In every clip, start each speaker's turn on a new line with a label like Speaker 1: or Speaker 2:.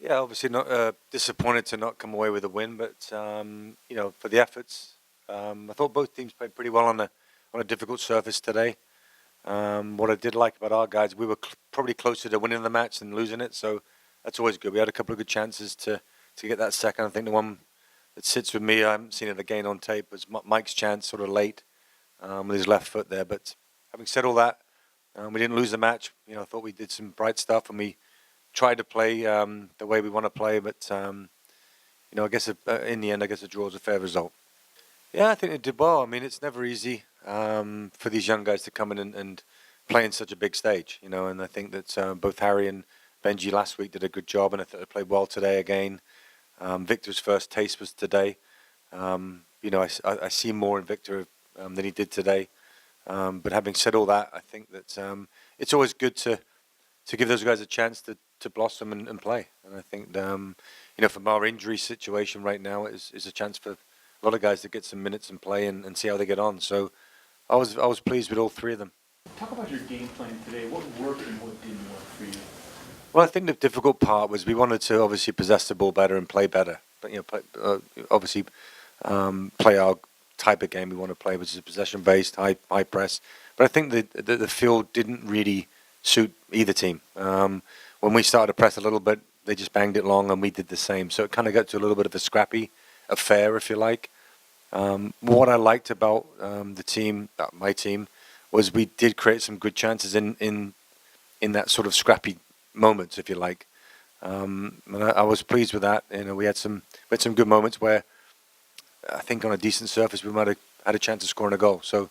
Speaker 1: Yeah, obviously not disappointed to not come away with a win, but for the efforts, I thought both teams played pretty well on a difficult surface today. What I did like about our guys, we were probably closer to winning the match than losing it, so that's always good. We had a couple of good chances to get that second. I think the one that sits with me, I haven't seen it again on tape, was Mike's chance sort of late with his left foot there. But having said all that, we didn't lose the match. I thought we did some bright stuff and we tried to play the way we want to play. But I guess in the end, I guess a draw is a fair result. Yeah, I think they did well. I mean, it's never easy for these young guys to come in and play in such a big stage. And I think that both Harry and Benji last week did a good job, and I thought they played well today again. Victor's first taste was today. I see more in Victor than he did today. But having said all that, I think that it's always good to give those guys a chance to blossom and play. And I think from our injury situation right now is a chance for a lot of guys to get some minutes and play and see how they get on. So I was pleased with all three of them.
Speaker 2: Talk about your game plan today. What worked and what didn't work for you?
Speaker 1: Well, I think the difficult part was we wanted to obviously possess the ball better and play better. But play our type of game we want to play, which is possession-based, high press. But I think the field didn't really suit either team. When we started to press a little bit, they just banged it long, and we did the same. So it kind of got to a little bit of a scrappy affair, if you like. What I liked about my team, was we did create some good chances in that sort of scrappy moments, if you like. And I was pleased with that. We had some good moments where I think on a decent surface we might have had a chance of scoring a goal. So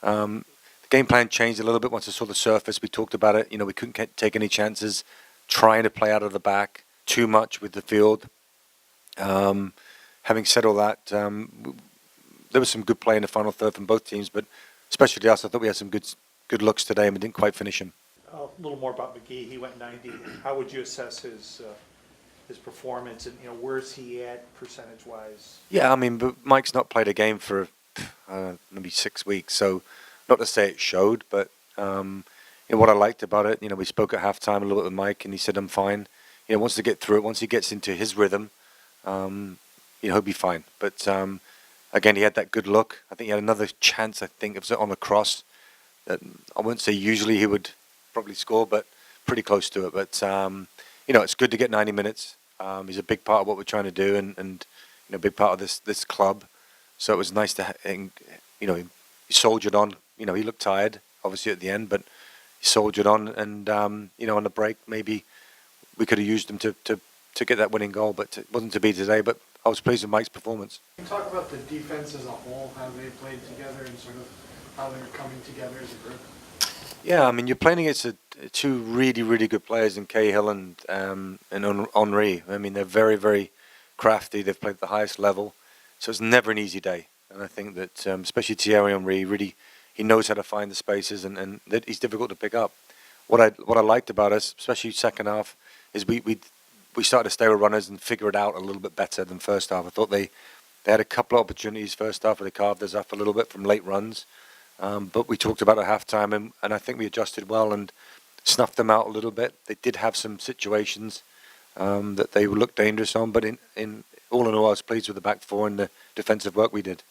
Speaker 1: the game plan changed a little bit once I saw the surface. We talked about it. We couldn't take any chances trying to play out of the back too much with the field. Having said all that, there was some good play in the final third from both teams, but especially us. I thought we had some good looks today, and we didn't quite finish them.
Speaker 2: A little more about McGee. He went 90. How would you assess his performance, and where's he at percentage-wise?
Speaker 1: Yeah, I mean, but Mike's not played a game for maybe 6 weeks, so not to say it showed, but what I liked about it, we spoke at halftime a little bit with Mike, and he said, "I'm fine." Wants to get through it. Once he gets into his rhythm, he'll be fine. But again, he had that good look. I think he had another chance. I think it was on a cross. That I wouldn't say usually he would probably score, but pretty close to it. But it's good to get 90 minutes. He's a big part of what we're trying to do, and a big part of this club. So it was nice to, he soldiered on. He looked tired, obviously at the end, but he soldiered on. And on the break, maybe we could have used him to get that winning goal, but it wasn't to be today. But I was pleased with Mike's performance.
Speaker 3: Can you talk about the defense as a whole, how they played together, and sort of how they're coming together as a group?
Speaker 1: Yeah, I mean, you're playing against two really, really good players in Cahill and Henri. I mean, they're very, very crafty. They've played at the highest level, so it's never an easy day. And I think that, especially Thierry Henry, really, he knows how to find the spaces, and that he's difficult to pick up. What I liked about us, especially second half, is we started to stay with runners and figure it out a little bit better than first half. I thought they had a couple of opportunities first half where they carved us up a little bit from late runs. But we talked about it at halftime, and I think we adjusted well and snuffed them out a little bit. They did have some situations that they looked dangerous on, but in all, I was pleased with the back four and the defensive work we did.